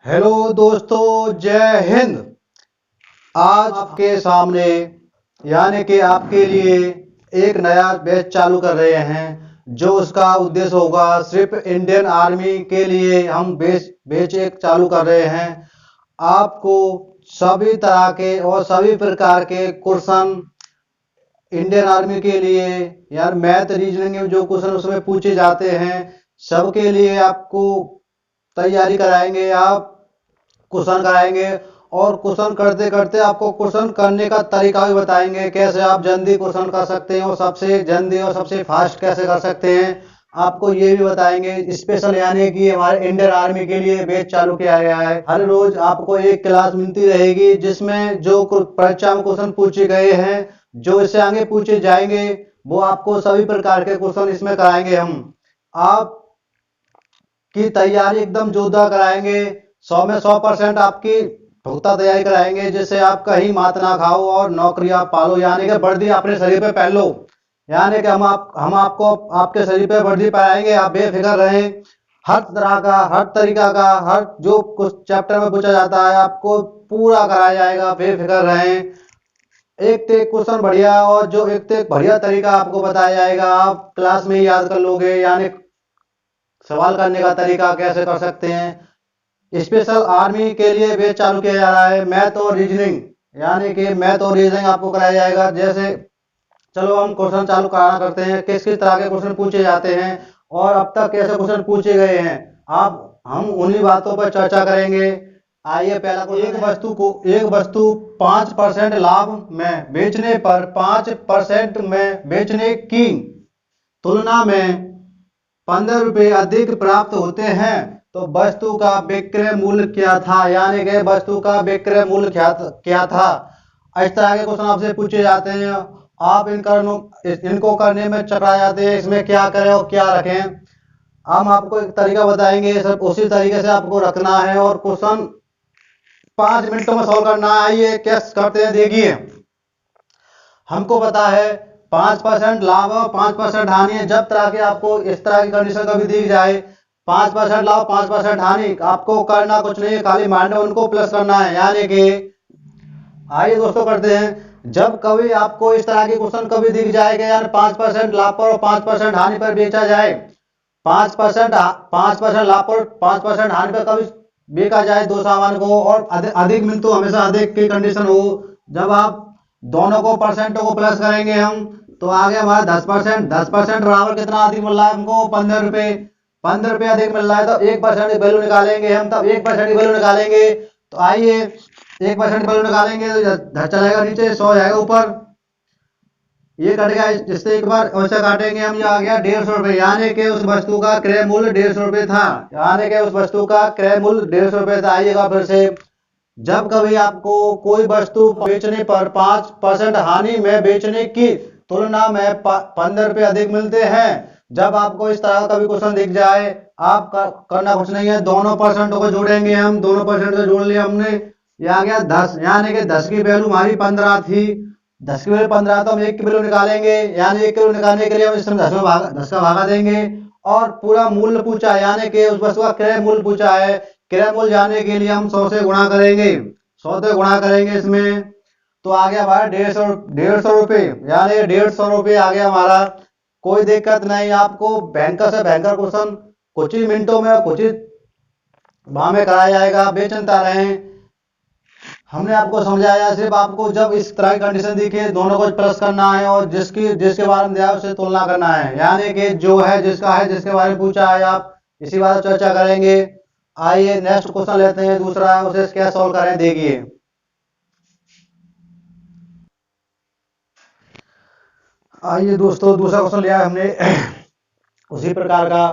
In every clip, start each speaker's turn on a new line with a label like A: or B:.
A: Hello दोस्तों, जय हिंद। आज आपके सामने यानी कि आपके लिए एक नया बैच चालू कर रहे हैं, जो उसका उद्देश्य होगा सिर्फ इंडियन आर्मी के लिए हम बैच एक चालू कर रहे हैं। आपको सभी तरह के और सभी प्रकार के क्वेश्चन इंडियन आर्मी के लिए यार मैथ रीजनिंग में जो क्वेश्चन उसमें पूछे जाते हैं, सबके लिए आपको तैयारी कराएंगे। आप क्वेश्चन कराएंगे और क्वेश्चन करते करते आपको क्वेश्चन करने का तरीका भी बताएंगे, कैसे आप जल्दी क्वेश्चन कर सकते हैं और सबसे जल्दी और सबसे फास्ट कैसे कर सकते हैं। आपको ये भी बताएंगे स्पेशल, यानी कि हमारे इंडियन आर्मी के लिए बैच चालू किया गया है। हर रोज आपको एक क्लास मिलती रहेगी, जिसमें जो परीक्षा में क्वेश्चन पूछे गए हैं, जो इससे आगे पूछे जाएंगे, वो आपको सभी प्रकार के क्वेश्चन इसमें कराएंगे। हम आप की तैयारी एकदम जोरदार कराएंगे। 100 में 100% आपकी पुख्ता तैयारी कराएंगे, जिससे आप कहीं मात ना खाओ और नौकरी आप पालो, यानी कि वर्दी अपने शरीर पे पहन लो। यानी कि हम आपको आपके शरीर पे वर्दी पहनाएंगे, आप बेफिक्र रहें। हर तरह का, हर तरीका का, हर जो कुछ चैप्टर में पूछा जाता है आपको पूरा कराया जाएगा, बेफिक्र रहें। एक तो एक क्वेश्चन बढ़िया और जो एक तो एक बढ़िया तरीका आपको बताया जाएगा, आप क्लास में ही याद कर लोगे। यानी सवाल करने का तरीका कैसे कर सकते हैं। स्पेशल आर्मी के लिए बैच चालू किया जा रहा है, मैथ और रीजनिंग, यानी कि मैथ और रीजनिंग आपको कराया जाएगा। जैसे चलो हम क्वेश्चन चालू कराना करते हैं, किस किस तरह के क्वेश्चन पूछे जाते हैं और अब तक कैसे क्वेश्चन पूछे गए हैं, आप हम उन्हीं बातों पर चर्चा करेंगे। आइए, पहला क्वेश्चन। एक वस्तु 5% लाभ में बेचने पर 5% में बेचने की तुलना में 15 रुपए अधिक प्राप्त होते हैं, तो वस्तु का विक्रय मूल्य क्या था। यानी कि वस्तु का विक्रय मूल्य क्या था। इस तरह के क्वेश्चन आपसे पूछे जाते हैं। आप इनको करने में चकरा जाते हैं, इसमें क्या करें और क्या रखें। हम आपको एक तरीका बताएंगे, सब उसी तरीके से आपको रखना है और क्वेश्चन 5 मिनटों में सॉल्व करना है। आइए कैसे करते हैं, देखिए। हमको पता है 5% लाभ और 5% हानि है। जब तरह के आपको इस तरह की कंडीशन कभी दी जाए, 5% लाभ 5% हानि, आपको करना कुछ नहीं है, खाली माइंड में उनको प्लस करना है। यानी कि आइए दोस्तों करते हैं। जब कभी आपको इस तरह के क्वेश्चन कभी दिख जाएगा, यानी 5% लाभ पर और 5% हानि पर बेचा जाए, 5% लाभ पर 5% हानि पर कभी बेचा जाए दो सामान को, और अधिक मिल तो हमेशा अधिक की कंडीशन हो। जब आप दोनों को परसेंटों को प्लस करेंगे हम, तो आगे हमारा 10%। 10% बराबर कितना अधिक मिल रहा है हमको, 15 रुपए। 15 रुपए अधिक मिल रहा है, तो 1% की वैल्यू निकालेंगे हम। तब 1% की वैल्यू निकालेंगे, तो आइए 1% की वैल्यू निकालेंगे तो 10 चलेगा नीचे, 100 जाएगा ऊपर, ये कट गया। इससे एक बार ऐसा काटेंगे हम, ये आ गया 150 रुपए। यानी कि उस वस्तु का क्रय मूल्य 150 रुपए था। यानी कि उस वस्तु का क्रय मूल्य 150 रुपए था। आइएगा फिर से। जब कभी आपको कोई वस्तु बेचने पर 5% हानि में बेचने की तुलना में 15 रुपए अधिक मिलते हैं, जब आपको इस तरह का कभी क्वेश्चन दिख जाए, आप करना कुछ नहीं है, दोनों परसेंटों को जोड़ेंगे हम। दोनों परसेंट को जोड़ लिया हमने, ये आ गया 10। यानी कि 10 की वैल्यू हमारी 15 थी। 10 की वैल्यू 15, तो हम 1 की वैल्यू निकालेंगे। यानी 1 की वैल्यू निकालने के लिए हम इसमें 10 का भागा देंगे और पूरा मूल्य पूछा है, यानी कि उस वस्तु का क्रय मूल्य पूछा है। क्रय मूल्य जानने के लिए हम 100 से गुणा करेंगे। 100 से गुणा करेंगे इसमें, तो आ गया हमारा 150 रुपए। यानी 150 रुपए आ गया हमारा। कोई दिक्कत नहीं, आपको भयंकर से भयंकर क्वेश्चन कुछ ही मिनटों में कुछ ही भाव में कराया जाएगा, बेचिंता रहें। हमने आपको समझाया, सिर्फ आपको जब इस तरह की कंडीशन दिखे, दोनों को प्लस करना है और जिसके बारे में दिया है उससे तुलना करना है। यानी कि जो है जिसके बारे में पूछा है, आप इसी बारे में चर्चा करेंगे। आइए नेक्स्ट क्वेश्चन लेते हैं, दूसरा, उसे क्या सॉल्व करें, देखिए। आइए दोस्तों, दूसरा क्वेश्चन लिया है हमने उसी प्रकार का।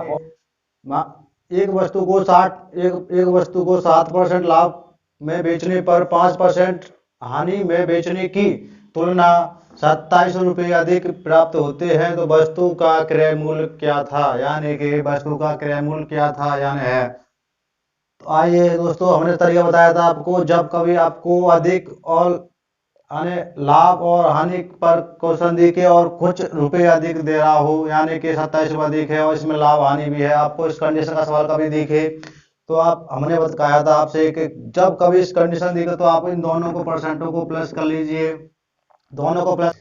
A: एक वस्तु को 7% लाभ में बेचने पर 5% हानि में बेचने की तुलना 27 रुपये अधिक प्राप्त होते हैं, तो वस्तु का क्रय मूल्य क्या था। यानी कि वस्तु का क्रय मूल्य क्या था, यानी है। तो आइए दोस्तों, हमने तरीका बताया था आपको, जब कभी आपको अधिक और यानी लाभ और हानि पर क्वेश्चन दिखे और कुछ रुपए अधिक दे रहा हो, यानी कि 27 रुपये अधिक है और इसमें लाभ हानि भी है, आपको इस कंडीशन का सवाल कभी दिखे, तो आप हमने बताया था आपसे कि जब कभी इस कंडीशन देगा तो आप इन दोनों को परसेंटों को प्लस कर लीजिए, दोनों को प्लस।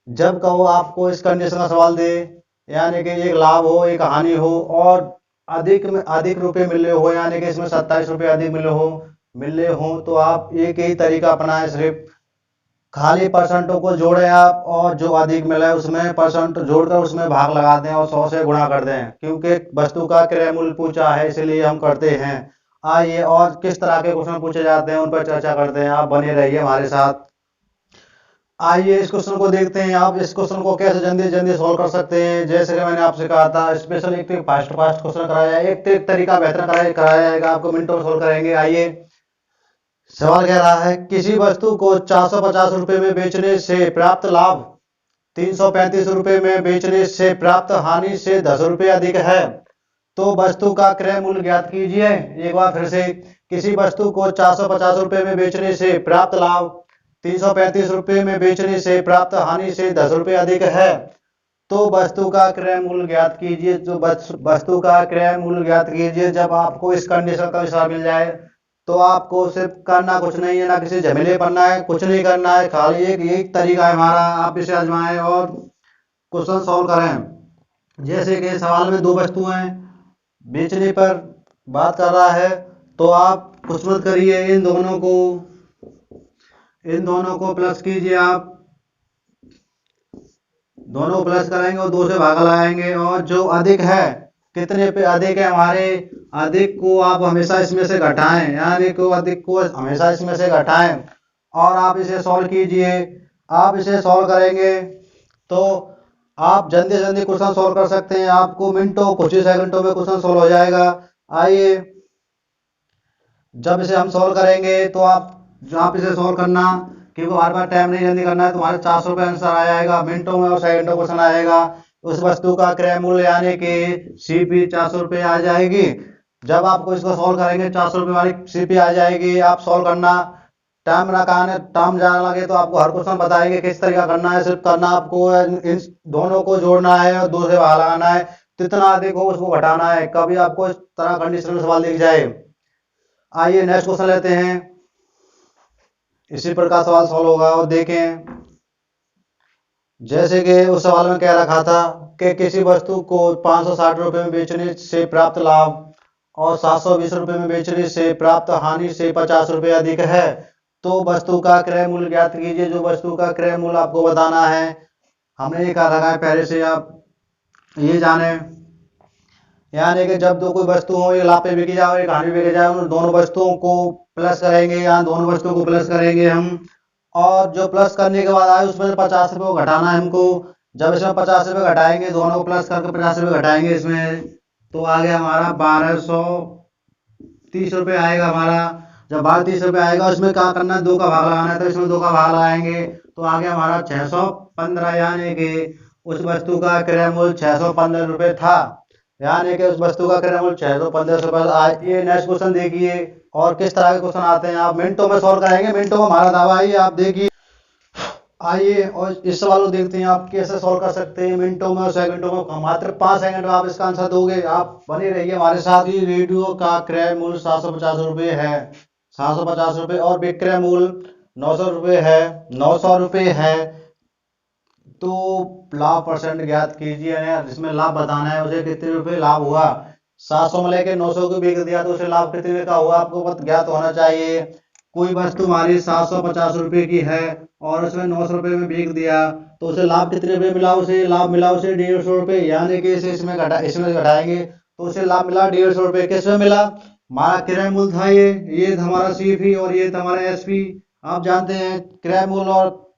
A: जब कहो आपको इस कंडीशन का सवाल दे, यानी कि एक लाभ हो एक हानि हो और अधिक में अधिक रुपए मिले हो, यानी कि इसमें 27 रुपए अधिक मिले हो, तो आप एक ही तरीका अपनाएं, सिर्फ खाली परसेंटों को जोड़ें आप, और जो अधिक मिला है उसमें परसेंट जोड़कर उसमें भाग लगा दें और 100 से गुणा कर दें, क्योंकि वस्तु का क्रय मूल्य पूछा है इसलिए हम करते हैं। आइए और किस तरह के क्वेश्चन पूछे जाते हैं उन पर चर्चा करते हैं, आप बने रहिए हमारे साथ। आइए इस क्वेश्चन को देखते हैं, आप इस क्वेश्चन को कैसे जल्दी जल्दी सॉल्व कर सकते हैं। जैसे कि मैंने आपसे कहा था, स्पेशल एक तो फास्ट फास्ट क्वेश्चन कराया, एक तरीका बेहतर कराया जाएगा, आपको मिनटों में सॉल्व कराएंगे। आइए सवाल कह रहा है, किसी वस्तु को 450 रुपए में बेचने से प्राप्त लाभ 335 रुपए में बेचने से प्राप्त हानि से 10 रुपए अधिक है, तो वस्तु का क्रय मूल्य ज्ञात कीजिए। एक बार फिर से, किसी वस्तु को 450 रुपए में बेचने से प्राप्त लाभ 335 रुपए में बेचने से प्राप्त हानि से 10 रुपए अधिक है, तो वस्तु का क्रय मूल्य ज्ञात कीजिए। जो वस्तु का क्रय मूल्य ज्ञात कीजिए, जब आपको इस कंडीशन का हिसाब मिल जाए तो आपको सिर्फ करना कुछ नहीं है, ना किसी झमेले पड़ना है, कुछ नहीं करना है, खाली एक तरीका है हमारा, आप इसे आजमाएं और क्वेश्चन सॉल्व करें। जैसे कि सवाल में दो वस्तुएं बेचने पर बात कर रहा है, तो आप कुछ मत करिए, इन दोनों को प्लस कीजिए। आप दोनों प्लस करेंगे और 2 से भाग लगाएंगे, और जो अधिक है, कितने पे अधिक है हमारे, अधिक को आप हमेशा इसमें से घटाएं, यानी कि अधिक को हमेशा इसमें से घटाएं और आप इसे सॉल्व कीजिए। आप इसे सॉल्व करेंगे तो आप जल्दी जल्दी क्वेश्चन सॉल्व कर सकते हैं, आपको मिनटों कुछ ही सेकंडों में क्वेश्चन सॉल्व हो जाएगा। आइए, जब इसे हम सॉल्व करेंगे तो आप इसे सॉल्व करना, क्योंकि हमारे पास टाइम नहीं जल्दी करना है। तुम्हारे 400 रुपये आंसर आ जाएगा, मिनटों में और सेकंडों क्वेश्चन आएगा। उस वस्तु का क्रय मूल्य यानी कि सीपी 400 रुपये आ जाएगी। जब आपको इसको सॉल्व करेंगे 400 रुपये वाली सीपी आ जाएगी, आप सॉल्व करना, टाइम ना कहने टाइम जाने लगे तो आपको हर क्वेश्चन बताएंगे किस तरीका करना है। सिर्फ करना आपको इन दोनों को जोड़ना है और 2 से भाग लगाना है, जितना अधिक हो उसको घटाना है। कभी आपको इस तरह कंडीशन में सवाल दिख जाए। आइए नेक्स्ट क्वेश्चन लेते हैं, इसी प्रकार सवाल सॉल्व होगा और देखें। जैसे कि उस सवाल में कह रखा था कि किसी वस्तु को 560 रुपये में बेचने से प्राप्त लाभ और 720 रुपये में बेचने से प्राप्त हानि से 50 रुपये अधिक है, तो वस्तु का क्रय मूल्य ज्ञात कीजिए। जो वस्तु का क्रय मूल्य आपको बताना है, हमने ये कहा रखा है पहले से, आप ये जाने, यानी कि जब दो कोई वस्तु हो, एक लाभ पे बिकी जाए और एक हानि बिकी जाए, उन दोनों वस्तुओं को प्लस करेंगे, यहाँ दोनों वस्तुओं को प्लस करेंगे हम, और जो प्लस करने के बाद आए उसमें 50 रुपये को घटाना है हमको। जब इसमें 50 रुपये घटाएंगे, दोनों को प्लस करके 50 रुपये घटाएंगे इसमें, तो आ गया हमारा 1230 रुपये आएगा हमारा। जब 1230 रुपये आएगा, उसमें क्या करना है, 2 का भाग लगाना है, तो इसमें 2 का भाग लगाएंगे तो आ गया हमारा 615, यानी कि उस वस्तु का क्रय मूल्य 615 रुपये था, यानी कि उस वस्तु का क्रय मूल्य 615 रुपये। ये नेक्स्ट क्वेश्चन देखिए, और किस तरह के क्वेश्चन आते हैं, आप मिनटों में सॉल्व कराएंगे, मिनटों में हमारा दावा है, आप देखिए। आइए और इस सवाल को देखते हैं, आप कैसे सॉल्व कर सकते हैं मिनटों में और सेकंडों में। मात्र 5 सेकंड में आप इसका आंसर दोगे, आप बने रहिए हमारे साथ। ही रेडियो का क्रय मूल्य 750 रुपये है, 750 रुपये, और विक्रय मूल्य 900 रुपये है, 900 रुपये है। तो लाभ परसेंट ज्ञात कीजिए, जिसमें लाभ बताना है उसे कितने रुपए लाभ हुआ। 700 में लेके 900 को बेच दिया तो उसे लाभ कितने का हुआ, आपको पता ज्ञात होना चाहिए। कोई वस्तु हमारी 750 रुपये की है और उसमें 900 रुपये में बेच दिया, तो उसे लाभ कितने रुपये मिला, उसे लाभ मिला उसे 150 रुपये, यानी कि इसे इसमें घटाएंगे तो उसे लाभ मिला 150 रुपये। किसमें मिला, हमारा क्रय मूल्य था ये था हमारा सीपी और ये था हमारा एसपी। आप जानते हैं क्रय मूल्य और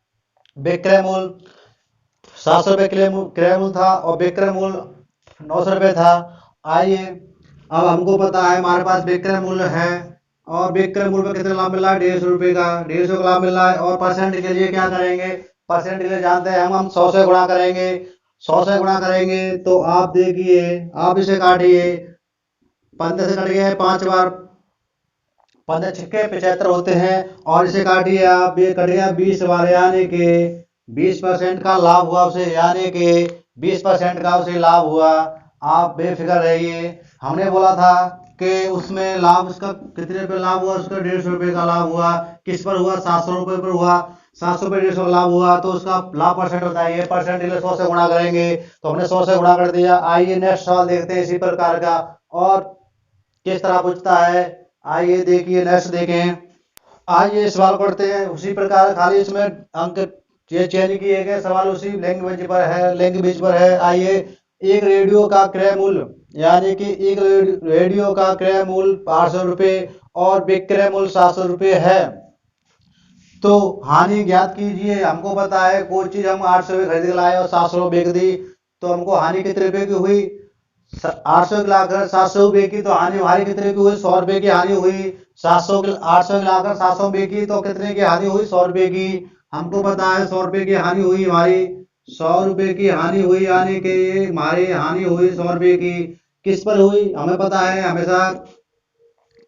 A: विक्रय मूल्य 700 रुपये क्रय मूल्य था और विक्रय मूल्य 900 रुपये था। आइए अब हमको पता है हमारे पास विक्रय मूल्य है और विक्रय मूल्य में कितना लाभ मिला है, 150 रुपये का, 150 का लाभ मिल रहा है। और परसेंट के लिए क्या करेंगे, परसेंट के लिए जानते हैं हम 100 से गुणा करेंगे, 100 से गुणा करेंगे तो आप देखिए, आप इसे काटिए, 15 से कट गया 5 बार, 15 छिक्के 75 होते हैं, और इसे काटिए आप, ये कट गया 20 बार, यानी कि 20% का लाभ हुआ उसे, यानी कि 20% का उसे लाभ हुआ। आप बेफिक्र रहिए, हमने बोला था कि उसमें लाभ उसका कितने पे लाभ हुआ, उसका 150 रुपये का लाभ हुआ। किस पर हुआ, 700 रुपये पर हुआ। 700 रुपये 150 का लाभ हुआ तो उसका लाभ परसेंट बताइए। परसेंट के लिए 100 से गुणा करेंगे, तो हमने 100 से गुणा कर दिया। आइए नेक्स्ट सवाल देखते हैं इसी प्रकार का और किस तरह पूछता है। आइए देखिए, नेक्स्ट देखें। आइए सवाल पढ़ते हैं उसी प्रकार, खाली इसमें अंक ये चयन किए गए सवाल उसी लैंग्वेज पर है। आइए, एक रेडियो का क्रय मूल्य, यानी कि एक रेडियो का क्रय मूल्य 800 रुपये और विक्रय मूल्य 700 रुपये है, तो हानि ज्ञात कीजिए। हमको पता है कोई चीज हम 800 में खरीद के लाए और 700 बेच दी, तो हमको हानि कितने रुपए की हुई, 800 की लाकर 700 बेची तो हानि हमारी कितने की हुई, 100 रुपए की हानि हुई। 800 की लाकर 700 बेची तो कितने की हानि हुई, 100 रुपए की। हमको पता है 100 रुपए की हानि हुई हमारी, 100 रुपए की हानि हुई, यानी कि हमारी हानि हुई 100 रुपए की। किस पर हुई, हमें पता है हमेशा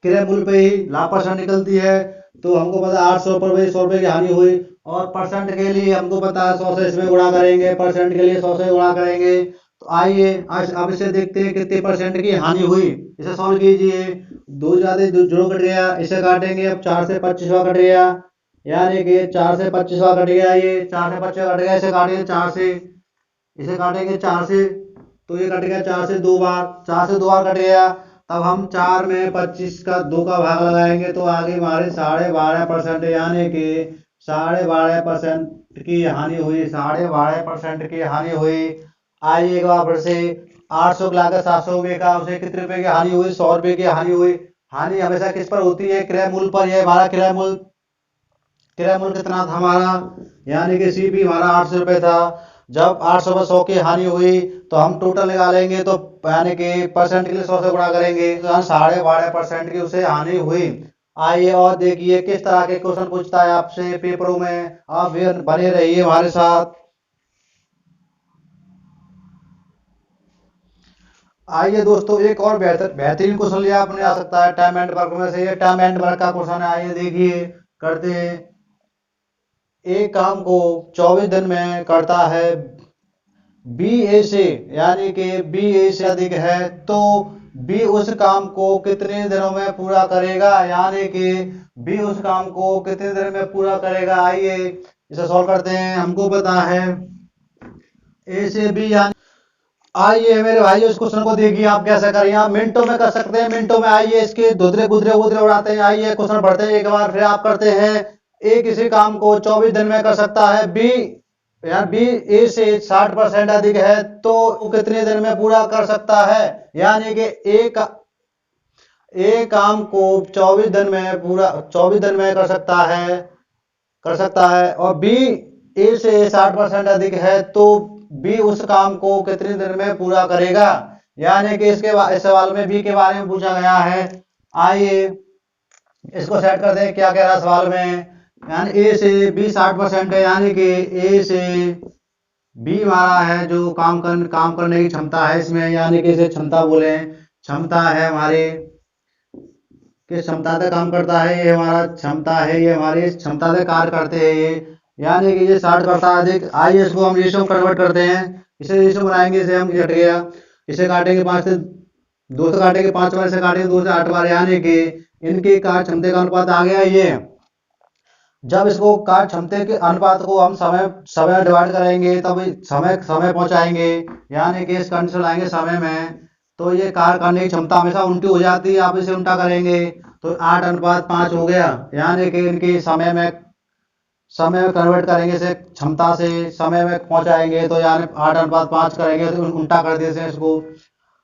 A: क्रय मूल्य पे ही लाभ परसेंट निकलती है, तो हमको पता है 800 पर 100 रुपए की हानि हुई। और परसेंट के लिए हमको पता है 100 से इसमें गुणा करेंगे, परसेंट के लिए 100 से गुणा करेंगे। तो आइए अब इसे देखते हैं कितने परसेंट की हानि हुई। इसे सॉल्व कीजिए। दो ज्यादा जीरो कट गया, इसे काटेंगे। अब 4 से 25वां कट गया, यानी कि 4 से 25वां कट गया। ये 4 से 25 कट गया, इसे काटेंगे 4 से, इसे काटेंगे 4 से, तो ये कट गया 4 से 2 बार, 4 से 2 बार कट गया। तब हम 4 में 25 का 2 का भाग लगाएंगे तो आगे हमारे 12.5%, यानी कि 12.5% की हानि हुई, 12.5% की हानि हुई। आइए एक बार फिर से, 800 के लाकर 700 रुपये का, उसे कितने रुपए की हानि हुई, 100 रुपये की हानि हुई। हानि हमेशा किस पर होती है, क्रय मूल्य पर। यह हमारा क्रय मूल्य कितना था हमारा, यानी कि सी भी हमारा 800 रुपये था। जब 800 में 100 की हानि हुई तो हम टोटल निकालेंगे, तो यानी कि परसेंट के लिए 100 से गुणा करेंगे, तो 12.5% की उसे हानि हुई। आइए और देखिए किस तरह के क्वेश्चन पूछता है आपसे पेपरों में। आप बने रहिए हमारे साथ। आइए दोस्तों, एक और बेहतरीन क्वेश्चन लिया आपने आ सकता है टाइम एंड वर्क में से। ये टाइम एंड वर्क का क्वेश्चन है, आइए देखिए करते हैं। एक काम को 24 दिन में करता है बी ए से, यानी कि बी ए से अधिक है, तो बी उस काम को कितने दिनों में पूरा करेगा, यानी कि बी उस काम को कितने दिन में पूरा करेगा। आइए इसे सॉल्व करते हैं। हमको पता है ए से बी, यानी आइए मेरे भाई इस क्वेश्चन को देखिए आप कैसे करें। आप मिनटों में कर सकते हैं, मिनटों में। आइए इसके धुदरे गुदरे उड़ाते हैं। आइए क्वेश्चन पढ़ते हैं एक बार, फिर आप करते हैं। ए किसी काम को 24 दिन में कर सकता है, बी यार बी ए से 60% अधिक है, तो वो कितने दिन में पूरा कर सकता है, यानी कि ए काम को 24 दिन में पूरा 24 दिन में कर सकता है और बी ए से 60% अधिक है, तो बी उस काम को कितने दिन में पूरा करेगा, यानी कि इस सवाल में बी के बारे में पूछा गया है। आइए इसको सेट कर दें, क्या कह रहा है सवाल में। यानी ए से बी 60% है, यानी कि ए से बी हमारा है जो काम करने की क्षमता है इसमें, यानी कि इसे क्षमता बोले। क्षमता है हमारी, किस क्षमता से काम करता है, ये हमारा क्षमता है, ये हमारी क्षमता से कार्य करते हैं ये, यानी कि ये 60 करता है अधिक। आइए इसको हम रेशो कन्वर्ट करते हैं। इसे रेशो बनाएंगे, इसे हम घट गया, इसे काटेंगे 5 से 2 से काटेंगे 5 बार, इसे काटेंगे 2 से 8 बार, यानी कि इनकी कार्य क्षमता का अनुपात आ गया ये। जब इसको कार्य क्षमता के अनुपात को हम समय डिवाइड करेंगे तब समय पहुंचाएंगे, यानी कि इस कंडीशन लाएंगे समय में, तो ये कार्य करने की क्षमता हमेशा उल्टी हो जाती है। आप इसे उल्टा करेंगे तो 8:5 हो गया, यानी कि इनकी समय में कन्वर्ट करेंगे, इसे क्षमता से समय में पहुंचाएंगे, तो यानी 8:5 करेंगे, तो उल्टा कर देते हैं इसको।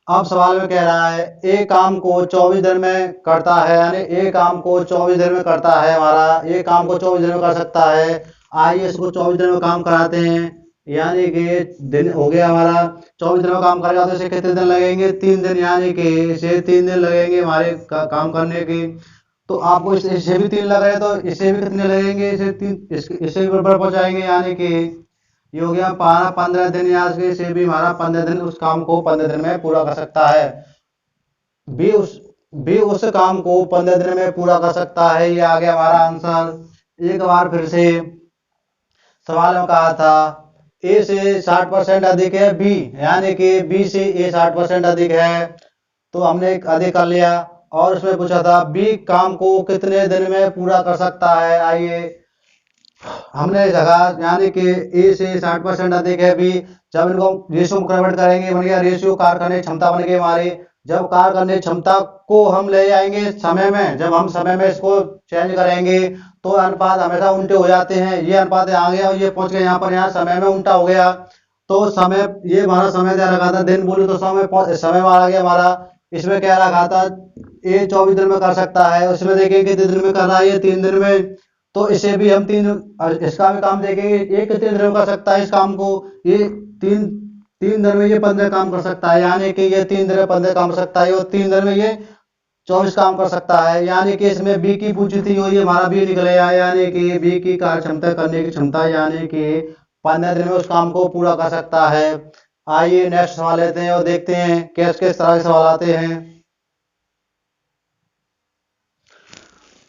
A: अब सवाल में कह रहा है ए काम को 24 दिन में करता है, यानी ए काम को 24 दिन में करता है हमारा, ए काम को 24 दिन में कर सकता है। आइए इसको 24 दिन में काम कराते हैं, यानी कि दिन हो गया हमारा। 24 दिन में काम करेगा तो इसे कितने दिन लगेंगे, 3 दिन, यानी कि इसे 3 दिन लगेंगे हमारे काम करने की। तो आपको इसे भी 3 लग रहे हैं, तो इसे भी कितने लगेंगे, इसे भी बराबर पहुंचाएंगे, यानी कि ये हो गया 15 दिन, यहाँ से भी हमारा 15 दिन, उस काम को 15 दिन में पूरा कर सकता है। बी उस काम को 15 दिन में पूरा कर सकता है, ये आ गया हमारा आंसर। एक बार फिर से सवाल में कहा था ए से 60% अधिक है बी, यानी कि बी से ए 60% अधिक है, तो हमने अधिक कर लिया। और उसमें पूछा था बी काम को कितने दिन में पूरा कर सकता है। आइए हमने देखा यानी कि ए से 60% अधिक है बी। जब इनको रेशियो में कन्वर्ट करेंगे बन गया रेशियो कार्य करने की क्षमता बन गई हमारी। जब कार्य करने की क्षमता को हम ले जाएंगे समय में, जब हम समय में इसको चेंज करेंगे तो अनुपात हमेशा उल्टे हो जाते हैं। ये अनुपात आ गया और ये पहुंच गया यहाँ पर, यहाँ समय में उल्टा हो गया। तो समय ये हमारा समय दे रखा था दिन बोले तो समय आ गया हमारा। इसमें क्या रखा था ये 24 दिन में कर सकता है, उसमें देखेंगे कितने दिन में कर रहा है ये 3 दिन में। तो इसे भी हम इसका भी काम देखेंगे ये कितने दिन में कर सकता है इस काम को। ये तीन 3 दिन में ये 15 काम कर सकता है, यानी कि ये 3 दिन में 15 काम कर सकता है और 3 दिन में ये 24 काम कर सकता है। यानी कि इसमें बी की पूछी थी और ये हमारा बी निकलेगा, यानी कि बी की कार्य क्षमता करने की क्षमता यानी कि 15 दिन में उस काम को पूरा कर सकता है। आइए नेक्स्ट सवाल लेते हैं और देखते हैं किस किस तरह के सवाल आते हैं।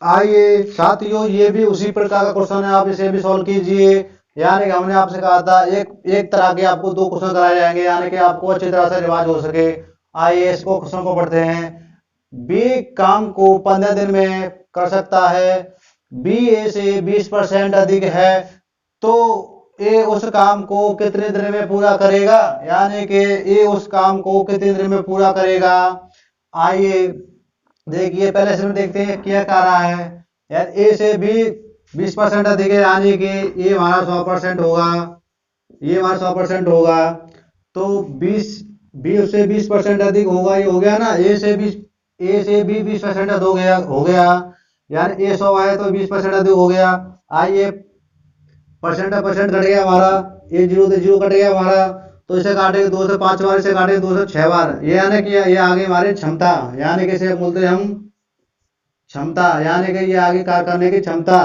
A: आइए साथियों ये भी उसी प्रकार का क्वेश्चन है, आप इसे भी सॉल्व कीजिए। यानी कि हमने आपसे कहा था एक तरह के आपको 2 क्वेश्चन कराए जाएंगे, यानी कि आपको अच्छी तरह से रिवाज हो सके। आइए इसको क्वेश्चन को पढ़ते हैं। बी काम को 15 दिन में कर सकता है, बी ए से 20% अधिक है, तो ए उस काम को कितने दिन में पूरा करेगा। यानी कि ए उस काम को कितने दिन में पूरा करेगा। आइए देखिए पहले इसमें देखते हैं क्या कह रहा है। यार ए से बी 20% अधिक है, यानी कि ये हमारा 100% होगा, ये हमारा 100% होगा। तो 20 बी उससे 20% अधिक होगा, ये हो गया ना। ए से बी 20% अधिक हो गया यानी ए 100 है तो 20% अधिक हो गया। आइए परसेंट कट गया हमारा, ये 0 से 0 कट गया हमारा, तो इसे काटेंगे 2 से 5 बार, इसे काटेंगे 2 से 6 बार। ये यानी कि ये आगे हमारी क्षमता, यानी कि इसे बोलते हैं हम क्षमता, यानी कि ये आगे कार्य करने की क्षमता,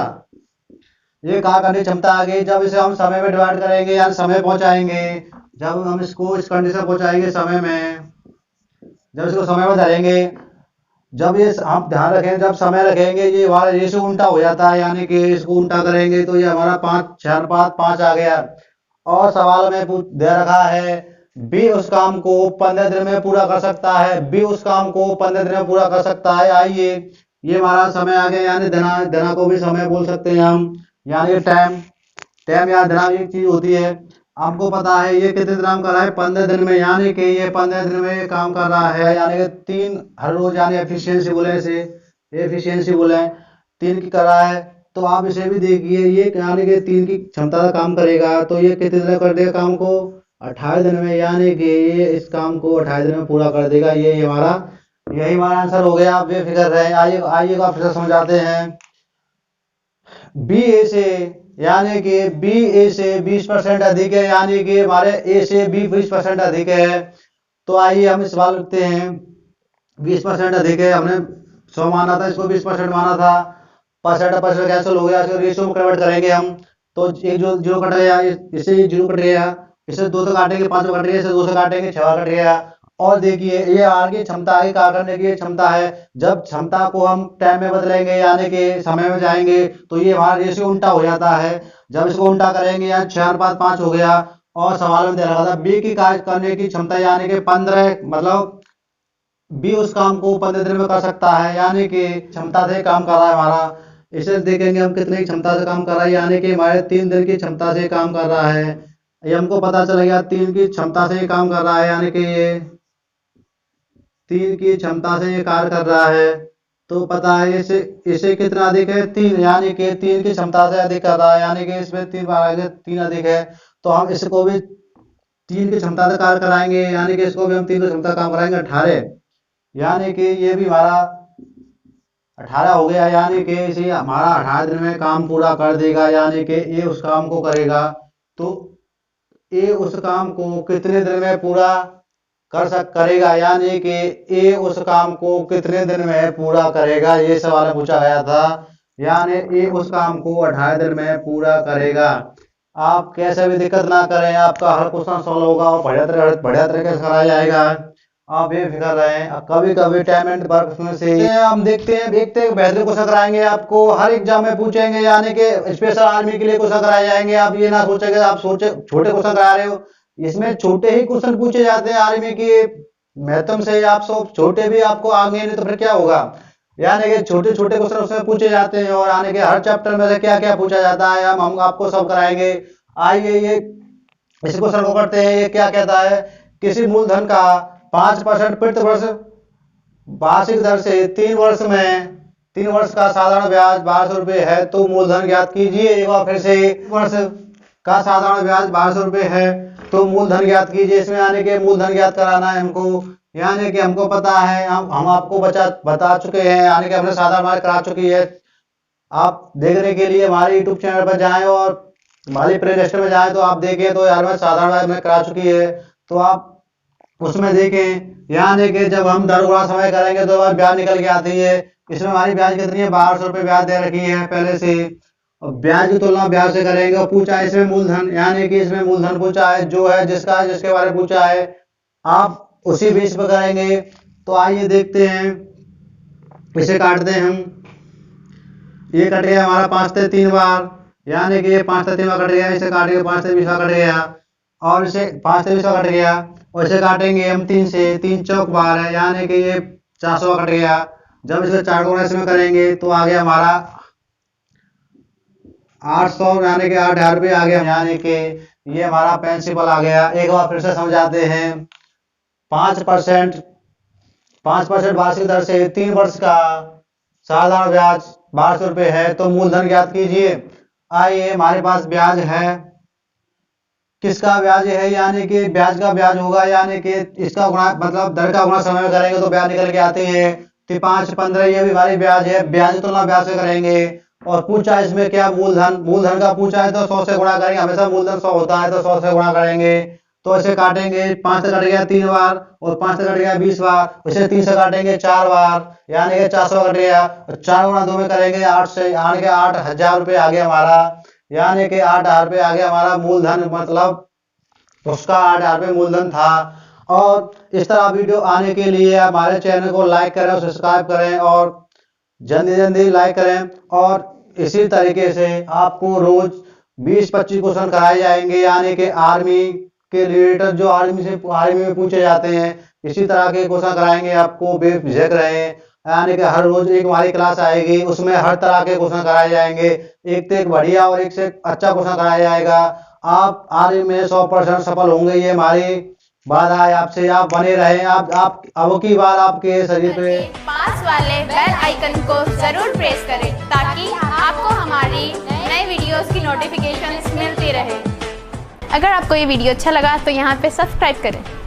A: ये कार्य करने की क्षमता आ गई। जब इसे हम समय में डिवाइड करेंगे यानी समय पहुंचाएंगे, जब हम इसको इस कंडीशन पहुंचाएंगे समय में, जब इसको समय में धरेंगे, जब ये आप ध्यान रखें जब समय रखेंगे ये हमारा रेशियो उल्टा हो जाता है, यानी कि इसको उल्टा करेंगे तो ये हमारा 5 आ गया। और सवाल में दे रखा है बी उस काम को 15 दिन में पूरा कर सकता है, बी उस काम को 15 दिन में पूरा कर सकता है। आइए ये हमारा समय आ गया, यानी धना को भी समय बोल सकते हैं हम, यानी टाइम या धना एक चीज होती है। आपको पता है ये कितने दिन कर रहा है 15 दिन में, यानी कि ये 15 दिन में काम कर रहा है, यानी कि 3 हर रोज, यानी एफिशिएंसी बोले इसे, एफिशिएंसी बोले 3 की कर रहा है। तो आप इसे भी देखिए ये यानी कि 3 की क्षमता का काम करेगा, तो ये कितने दिन कर देगा काम को 28 दिन में, यानी कि ये इस काम को 28 दिन में पूरा कर देगा। यही हमारा आंसर हो गया। आप बेफिक्र रहें। आइए आप फिर समझाते हैं। बी ए से यानी कि बी ए से 20% अधिक है, यानी कि हमारे ए से बी 20% अधिक है। तो आइए हम सवाल लिखते हैं 20% अधिक है, हमने 100 माना था, इसको 20% माना था। परसेंट कैंसिल हो गया, इसको रेशियो में कन्वर्ट करेंगे हम, तो एक जो 0 कट गया, इससे 0 कट गया, इसे 2 से काटेंगे 5 कट गया, इसे 2 से काटेंगे 6 कट गया। और देखिए ये आगे क्षमता, आगे कार्य करने की क्षमता है। जब क्षमता को हम टाइम में बदलेंगे यानी कि समय में जाएंगे तो ये हमारा रेशियो उल्टा हो जाता है। जब इसको उल्टा करेंगे यानी 6/5 हो गया। और सवाल में दे रखा था बी की कार्य करने की क्षमता यानी कि 15, मतलब बी उस काम को 15 दिन में कर सकता है, यानी कि क्षमता से काम कर रहा है हमारा। इसे देखेंगे हम कितनी क्षमता से काम कर रहा है, यानी कि हमारे 3 दिन की क्षमता से काम कर रहा है। ये हमको पता चल गया 3 की क्षमता से काम कर रहा है, यानी कि ये 3 की क्षमता से ये कार्य कर रहा है। तो पता है इसे कितना अधिक है 3, यानी कि 3 की क्षमता से अधिक कर रहा है, यानी कि इसमें 3 अधिक है। तो हम इसको भी 3 की क्षमता से कार्य कराएंगे, यानी कि इसको भी हम 3 की क्षमता काम कराएंगे 18, यानी कि ये भी हमारा 18 हो गया, यानी कि इसे हमारा 18 दिन में काम पूरा कर देगा, यानी कि ये उस काम को करेगा। तो ये उस काम को कितने दिन में पूरा करेगा, यानी कि ए उस काम को कितने दिन में पूरा करेगा, ये सवाल पूछा गया था। यानी ए उस काम को 18 दिन में पूरा करेगा। आप कैसे भी दिक्कत ना करें, आपका हर क्वेश्चन सॉल्व होगा और बढ़िया तरीके से कराया जाएगा। आप बेफिक्र रहें। कभी कभी टाइम एंड वर्क में से हम देखते हैं बेहतर क्वेश्चन कराएंगे आपको, हर एग्जाम में पूछेंगे, यानी कि स्पेशल आर्मी के लिए क्वेश्चन कराए जाएंगे। आप ये ना सोचेंगे आप छोटे क्वेश्चन करा रहे हो, इसमें छोटे ही क्वेश्चन पूछे जाते हैं आर्मी के मैथम से आप सब छोटे भी आपको आएंगे, नहीं तो फिर क्या होगा। यानी कि छोटे छोटे क्वेश्चन उसमें पूछे जाते हैं, और यानी कि हर चैप्टर में से क्या क्या पूछा जाता है हम आपको सब कराएंगे। आइए ये इस क्वेश्चन को करते हैं। ये क्या कहता है, किसी मूलधन का 5% प्रति वर्ष वार्षिक दर से 3 वर्ष का साधारण ब्याज 1200 रुपये है, तो मूलधन ज्ञात कीजिए। एक बार फिर से, वर्ष का साधारण ब्याज 1200 रुपये है, तो मूलधन ज्ञात कीजिए। इसमें यानी कि मूलधन ज्ञात कराना है हमको। यानी कि हमको पता है, हम आपको बता चुके हैं, यानी कि हमने साधारण ब्याज करा चुकी है। आप देखने के लिए हमारे यूट्यूब चैनल पर जाएं और हमारी प्लेलिस्ट में जाएं तो आप देखें, तो यार मैं साधारण ब्याज में करा चुकी है, तो आप उसमें देखें। यानी कि जब हम दर गुणा समय करेंगे तो हमारी ब्याज निकल के आती है। इसमें हमारी ब्याज कितनी है, 1200 रुपये ब्याज दे रखी है पहले से। और ब्याज की तुलना ब्याज से करेंगे। और पूछा है इसमें मूलधन, यानी कि इसमें मूलधन पूछा है, जो है जिसके बारे में पूछा है, आप उसी बेस पर करेंगे। तो आइए देखते हैं, इसे काटते हैं हम। ये कट गया हमारा 5 से 3 बार, यानी कि ये 5 से 3 बार कट गया। इसे काटेंगे 5 से 20 बार कट गया, और इसे 5 से 20 बार कट गया। और इसे काटेंगे हम 3 से, 3 चौक बार है, यानी कि ये 400 कट गया। जब इसे 4 गुणा इसमें करेंगे तो आ गया हमारा 800, यानी कि 8,000 रुपये आ गया। यानी कि ये हमारा प्रिंसिपल आ गया। एक बार फिर से समझाते हैं। 5% वार्षिक दर से 3 वर्ष का साधारण ब्याज 1200 रुपये है, तो मूलधन ज्ञात कीजिए। आइए, हमारे पास ब्याज है। किसका ब्याज है, यानी कि ब्याज का ब्याज होगा, यानी कि इसका गुणा मतलब दर का गुणा समय में करेंगे तो ब्याज निकल के आती है। तो 5 15 ये भी हमारी ब्याज है। ब्याज की तुलना ब्याज से करेंगे। और पूछा इसमें क्या, मूलधन का पूछा है तो 100 से गुणा करेंगे। हमेशा मूलधन 100 होता है, तो 100 से गुणा करेंगे। तो इसे काटेंगे, 5 से कट गया 3 बार, और 5 से कट गया 20 बार। इसे 3 से काटेंगे 4 बार, यानी कि 400 कट गया। 4 गुणा 2 में करेंगे 8 से, यानी कि 8,000 रुपये आ गया हमारा। यानी कि 8,000 रुपये आ गया हमारा मूलधन, मतलब उसका 8,000 रुपये मूलधन था। और इस तरह वीडियो आने के लिए हमारे चैनल को लाइक करें और सब्सक्राइब करें, और जल्दी लाइक करें। और इसी तरीके से आपको रोज 20-25 क्वेश्चन कराए जाएंगे, यानी कि आर्मी के रिलेटेड, जो आर्मी में पूछे जाते हैं, इसी तरह के क्वेश्चन कराएंगे आपको। बेझिझक रहें, यानी कि हर रोज एक हमारी क्लास आएगी, उसमें हर तरह के क्वेश्चन कराए जाएंगे। एक से एक बढ़िया और एक से एक अच्छा क्वेश्चन कराया जाएगा। आप आर्मी में 100% सफल होंगे, ये हमारी वादा है आपसे। आप बने रहें। आप अब की बार आपके शरीर पे
B: पास वाले बेल आइकन को जरूर प्रेस करें, ताकि आपको हमारी नए वीडियोस की नोटिफिकेशंस मिलती रहे। अगर आपको ये वीडियो अच्छा लगा तो यहाँ पे सब्सक्राइब करें।